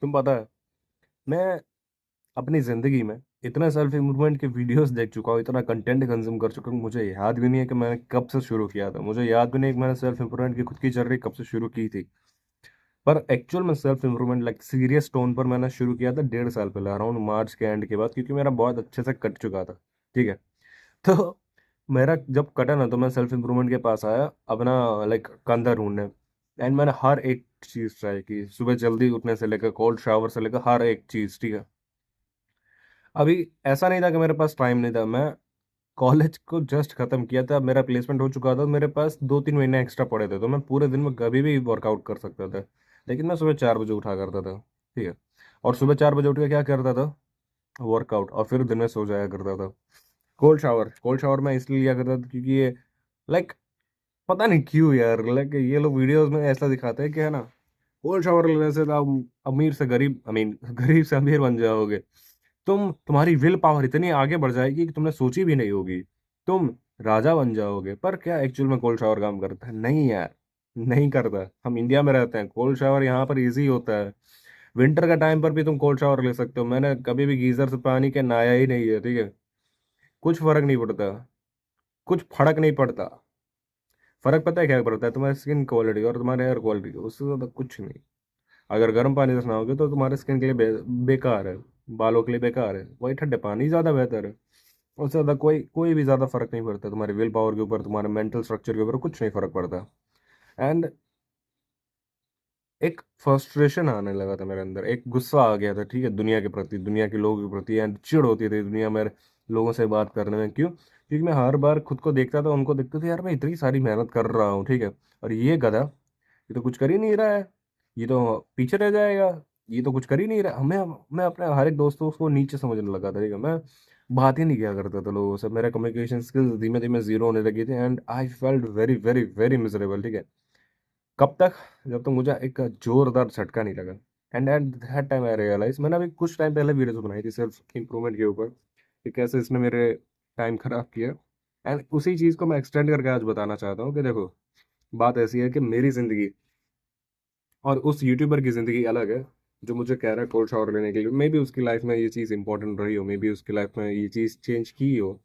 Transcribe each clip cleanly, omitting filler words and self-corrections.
तुम पता है, मैं अपनी जिंदगी में इतना सेल्फ इम्प्रूवमेंट के वीडियोस देख चुका हूँ, इतना कंटेंट कंज्यूम कर चुका हूँ, मुझे याद भी नहीं है कि मैंने कब से शुरू किया था। मुझे याद भी नहीं है कि मैंने सेल्फ इम्प्रूवमेंट की खुद की जर्नी कब से शुरू की थी। पर एक्चुअल में self improvement like serious tone पर मैंने शुरू किया था 1.5 साल पहले, अराउंड मार्च के एंड के बाद, क्योंकि मेरा बहुत अच्छे से कट चुका था। ठीक है। तो मेरा जब कटा ना, तो मैं सेल्फ इम्प्रूवमेंट के पास आया अपना लाइक कंधा ढूंढने। एंड मैंने हर एक चीज़ ट्राई की, सुबह जल्दी उठने से लेकर कोल्ड शावर से लेकर हर एक चीज़। ठीक है। अभी ऐसा नहीं था कि मेरे पास टाइम नहीं था। मैं कॉलेज को जस्ट खत्म किया था, मेरा प्लेसमेंट हो चुका था, मेरे पास 2-3 महीने एक्स्ट्रा पड़े थे, तो मैं पूरे दिन में कभी भी वर्कआउट कर सकता था। लेकिन मैं सुबह 4 बजे उठा करता था। ठीक है। और सुबह 4 बजे उठ के क्या करता था? वर्कआउट, और फिर दिन में सो जाया करता था। कोल्ड शावर मैं इसलिए लिया करता था क्योंकि ये लाइक पता नहीं क्यों यार, लाइक ये लोग वीडियोस में ऐसा दिखाते हैं कि है ना, कोल्ड शावर लेने से तो आप अमीर से गरीब, आई मीन गरीब से अमीर बन जाओगे। तुम्हारी विल पावर इतनी आगे बढ़ जाएगी कि तुमने सोची भी नहीं होगी। तुम राजा बन जाओगे। पर क्या एक्चुअल में कोल्ड शावर काम करता है? नहीं यार, नहीं करता। हम इंडिया में रहते हैं, कोल्ड शावर यहाँ पर इजी होता है। विंटर का टाइम पर भी तुम कोल्ड शावर ले सकते हो। मैंने कभी भी गीजर से पानी के नहाया ही नहीं है। ठीक है। कुछ फर्क नहीं पड़ता, कुछ फर्क नहीं पड़ता। फर्क पता है क्या पड़ता है? तुम्हारी स्किन क्वालिटी और तुम्हारे हेयर क्वालिटी, उससे ज्यादा कुछ नहीं। अगर गर्म पानी से नहाओगे तो तुम्हारे स्किन के लिए बेकार है, बालों के लिए बेकार है। वही ठंडे पानी ज्यादा बेहतर है। उससे ज्यादा कोई कोई भी ज्यादा फर्क नहीं पड़ता। तुम्हारे विल पावर के ऊपर, तुम्हारे मेंटल स्ट्रक्चर के ऊपर कुछ नहीं फर्क पड़ता। एंड एक फ्रस्ट्रेशन आने लगा था मेरे अंदर, एक गुस्सा आ गया था। ठीक है। दुनिया के प्रति, दुनिया के लोगों के प्रति, एंड चिढ़ होती थी दुनिया में लोगों से बात करने में। क्यों? क्योंकि मैं हर बार खुद को देखता था, उनको देखता था, यार मैं इतनी सारी मेहनत कर रहा हूँ। ठीक है। और ये गधा, ये तो कुछ कर ही नहीं रहा है, ये तो पीछे रह जाएगा, ये तो कुछ कर ही नहीं रहा। मैं अपने हर एक दोस्तों को नीचे समझने लगा था। ठीक है। मैं बात ही नहीं किया करता था लोगों से, मेरे कम्युनिकेशन स्किल्स धीमे धीमे जीरो होने लगी थी, and I felt very very very miserable. ठीक है। कब तक? जब तक मुझे एक जोरदार झटका नहीं लगा। And at that time I realise, मैंने अभी कुछ टाइम पहले वीडियोस बनाई थी सेल्फ इंप्रूवमेंट के ऊपर कि कैसे इसने मेरे टाइम खराब किया। एंड उसी चीज़ को मैं एक्सटेंड करके आज बताना चाहता हूँ कि देखो, बात ऐसी है कि मेरी जिंदगी और उस यूट्यूबर की जिंदगी अलग है, जो मुझे कह रहा है कोल्ड शावर लेने के लिए। मे बी उसकी लाइफ में ये चीज़ इंपॉर्टेंट रही हो, मे बी उसकी लाइफ में ये चीज़ चेंज की हो,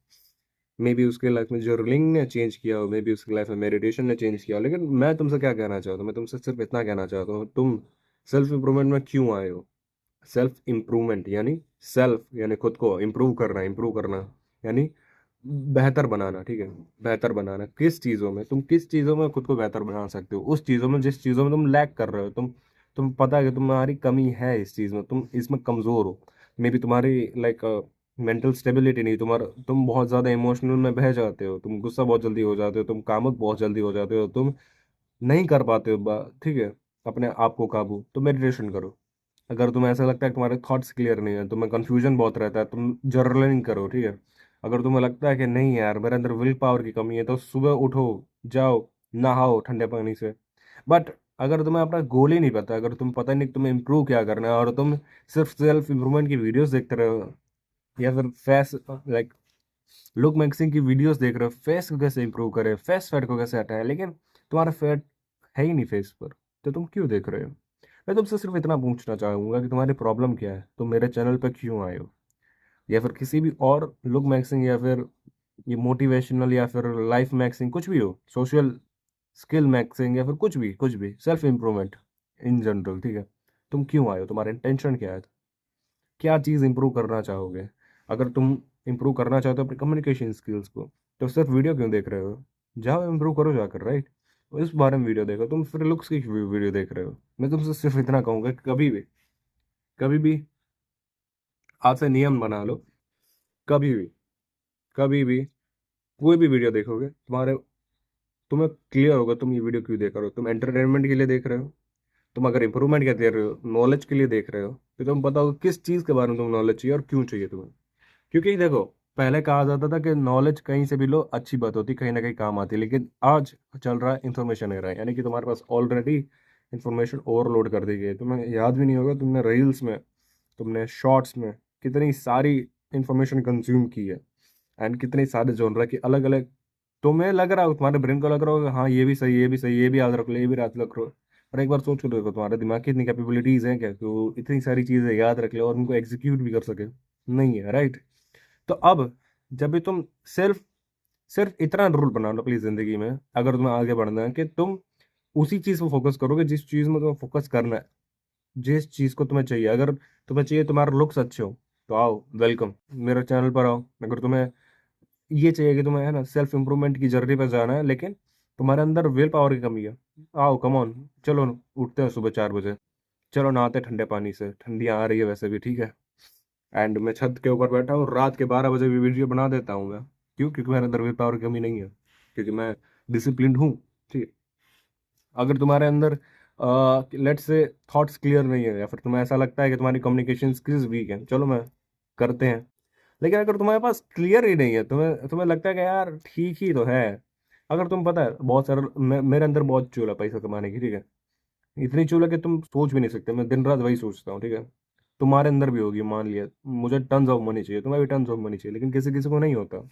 मे बी उसके लाइफ में जर्नलिंग ने चेंज किया हो, मे बी उसकी लाइफ में मेडिटेशन ने चेंज किया हो। लेकिन मैं तुमसे क्या कहना चाहता हूँ? मैं तुमसे सिर्फ इतना कहना चाहता हूँ, तुम सेल्फ इंप्रूवमेंट में क्यों आए हो? सेल्फ इंप्रूवमेंट यानी सेल्फ यानी खुद को इम्प्रूव करना यानी बेहतर बनाना। ठीक है। बेहतर बनाना किस चीज़ों में? तुम किस चीज़ों में खुद को बेहतर बना सकते हो? उस चीज़ों में जिस चीज़ों में तुम लैक कर रहे हो। तुम पता है कि तुम्हारी कमी है इस चीज़ में, तुम इसमें कमज़ोर हो। मे बी तुम्हारी लाइक मेंटल स्टेबिलिटी नहीं, तुम बहुत ज़्यादा इमोशनल में बह जाते हो, तुम गुस्सा बहुत जल्दी हो जाते हो, तुम कामुक बहुत जल्दी हो जाते हो, तुम नहीं कर पाते हो ठीक है, अपने आप को काबू। तो मेडिटेशन करो। अगर तुम्हें ऐसा लगता है कि तुम्हारे थॉट्स क्लियर नहीं है, तुम्हें कंफ्यूजन बहुत रहता है, तुम जर्नलिंग करो। ठीक है। अगर तुम्हें लगता है कि नहीं यार मेरे अंदर विल पावर की कमी है, तो सुबह उठो, जाओ, नहाओ ठंडे पानी से। बट अगर तुम्हें अपना गोल ही नहीं पता, अगर तुम पता नहीं कि तुम्हें इम्प्रूव क्या करना है, और तुम सिर्फ सेल्फ इम्प्रूवमेंट की वीडियोस देखते रहो, या फिर फेस लाइक लुक मैक्सिंग की वीडियोस देख रहे हो, फेस को कैसे इंप्रूव करे, फेस फैट को कैसे हटाए, लेकिन तुम्हारा फैट है ही नहीं फेस पर, तो तुम क्यों देख रहे हो? मैं तुमसे सिर्फ इतना पूछना चाहूंगा कि तुम्हारी प्रॉब्लम क्या है, तुम मेरे चैनल पर क्यों आए हो? या फिर किसी भी और लुक मैक्सिंग, या फिर ये मोटिवेशनल, या फिर लाइफ मैक्सिंग, कुछ भी हो, सोशल स्किल मैक्सिंग, या फिर कुछ भी सेल्फ इम्प्रूवमेंट इन जनरल। ठीक है। तुम क्यों आए हो? तुम्हारा इंटेंशन क्या है? क्या चीज़ इंप्रूव करना चाहोगे? अगर तुम इंप्रूव करना चाहते हो अपने कम्युनिकेशन स्किल्स को, तो सिर्फ वीडियो क्यों देख रहे हो? जाओ इंप्रूव करो जाकर, राइट? इस बारे में वीडियो देखो। तुम फिर लुक्स की वीडियो देख रहे हो। मैं तुमसे सिर्फ इतना कहूंगा कि कभी भी आज से नियम बना लो, कभी भी कभी भी कोई भी वीडियो देखोगे, तुम्हें क्लियर होगा तुम ये वीडियो क्यों देख रहे हो। तुम एंटरटेनमेंट के लिए देख रहे हो, तुम अगर इंप्रूवमेंट के दे रहे हो, नॉलेज के लिए देख रहे हो, तो तुम बताओ किस चीज़ के बारे में तुम्हें नॉलेज चाहिए और क्यों चाहिए तुम्हें। क्योंकि देखो, पहले कहा जाता था कि नॉलेज कहीं से भी लो, अच्छी बात होती, कहीं ना कहीं काम आती है। लेकिन आज चल रहा है इंफॉर्मेशन एरा, यानी कि तुम्हारे पास ऑलरेडी इंफॉर्मेशन ओवरलोड कर दी गई है। तुम्हें याद भी नहीं होगा तुमने रील्स में, तुमने शॉर्ट्स में कितनी सारी इंफॉर्मेशन कंज्यूम की है, एंड कितने सारे जॉनरा की अलग अलग। तुम्हें लग रहा हो, तुम्हारे ब्रेन को लग रहा होगा हाँ ये भी सही, ये भी सही, ये भी याद रख लो, ये भी याद रख लो। और एक बार सोच कर देखो तुम्हारे दिमाग की इतनी कैपेबिलिटीज हैं क्या कि वो इतनी सारी चीजें याद रख ले और उनको एग्जीक्यूट भी कर सके? नहीं है, राइट? तो अब जब भी तुम सिर्फ सिर्फ इतना रूल बना लो अपनी जिंदगी में, अगर तुम्हें आगे बढ़ना है, कि तुम उसी चीज पर फोकस करोगे जिस चीज में तुम्हें फोकस करना है, जिस चीज को तुम्हें चाहिए। अगर तुम्हें चाहिए तुम्हारे लुक्स अच्छे हो, तो आओ, वेलकम, मेरे चैनल पर आओ। अगर तुम्हें ये चाहिए कि तुम्हें, है ना, सेल्फ इंप्रूवमेंट की जर्नी पर जाना है, लेकिन तुम्हारे अंदर विल पावर की कमी है, आओ, कम ऑन, चलो उठते हैं सुबह 4 बजे, चलो नहाते हैं ठंडे पानी से, ठंडियाँ आ रही है वैसे भी, ठीक है। एंड मैं छत के ऊपर बैठा हूँ, रात के 12 बजे भी वीडियो बना देता हूँ मैं। क्यों? क्योंकि मेरे अंदर विल पावर की कमी नहीं है, क्योंकि मैं डिसिप्लिन्ड हूँ, ठीक है। अगर तुम्हारे अंदर लेट्स से थॉट्स क्लियर नहीं है, या फिर तुम्हें ऐसा लगता है कि तुम्हारी कम्युनिकेशन स्किल्स वीक है, चलो मैं करते हैं। लेकिन अगर तुम्हारे पास क्लियर ही नहीं है, तुम्हें तुम्हें लगता है कि यार ठीक ही तो है, अगर तुम, पता है, बहुत सारा मेरे अंदर बहुत चूल है पैसा कमाने की, ठीक है। इतनी चूल है कि तुम सोच भी नहीं सकते, मैं दिन रात वही सोचता हूँ, ठीक है। तुम्हारे अंदर भी होगी, मान लिया, मुझे टन्स ऑफ मनी चाहिए, तुम्हें भी टन्स ऑफ मनी चाहिए, लेकिन किसी किसी को नहीं होता।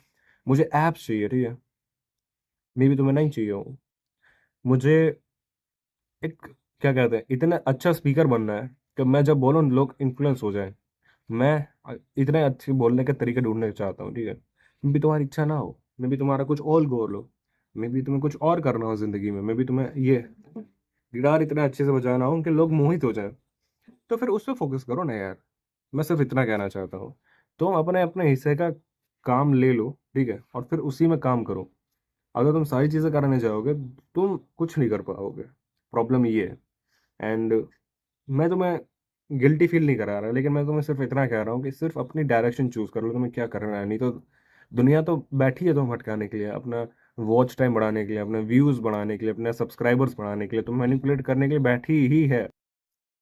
मुझे एप्स चाहिए, ठीक है, मे भी तुम्हें नहीं चाहिए हो। मुझे एक, क्या कहते हैं, इतना अच्छा स्पीकर बनना है कि मैं जब बोलूँ लोग इन्फ्लुएंस हो जाए। मैं इतने अच्छे बोलने के तरीके ढूंढने चाहता हूँ, ठीक है। मे भी तुम्हारी इच्छा ना हो, मे भी तुम्हारा कुछ और गोल हो, मे भी तुम्हें कुछ और करना हो जिंदगी में, मे भी तुम्हें ये गिटार इतने अच्छे से बजाना हो कि लोग मोहित हो जाए, तो फिर उस पर फोकस करो ना यार। मैं सिर्फ इतना कहना चाहता हूँ। तुम अपने अपने हिस्से का काम ले लो, ठीक है, और फिर उसी में काम करो। अगर तुम सारी चीज़ें करने जाओगे, तुम कुछ नहीं कर पाओगे। प्रॉब्लम ये है। एंड मैं तुम्हें गिल्टी फील नहीं करा रहा, लेकिन मैं तुम्हें सिर्फ इतना कह रहा हूँ कि सिर्फ अपनी डायरेक्शन चूज कर लो, तुम्हें क्या करना है। नहीं तो दुनिया तो बैठी है तुम्हें भटकाने के लिए, अपना वॉच टाइम बढ़ाने के लिए, अपने व्यूज बढ़ाने के लिए, अपने सब्सक्राइबर्स बढ़ाने के लिए, तुम मैनिपुलेट करने के लिए बैठी ही है।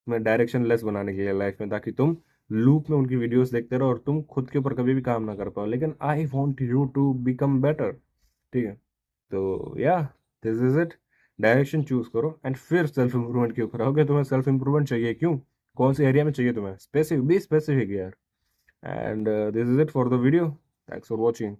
मैं डायरेक्शन लेस बनाने के लिए लाइफ में, ताकि तुम लूप में उनकी वीडियोस देखते रहो और तुम खुद के ऊपर कभी भी काम ना कर पाओ। लेकिन I want you to become better, ठीक है। तो yeah, this is it. Direction choose करो एंड फिर सेल्फ इंप्रूवमेंट के ऊपर आओगे। तुम्हें सेल्फ इंप्रूवमेंट चाहिए, क्यों, कौन से एरिया में चाहिए तुम्हें, स्पेसिफिक, बी स्पेसिफिक यार। And this is it for the video. Thanks for watching.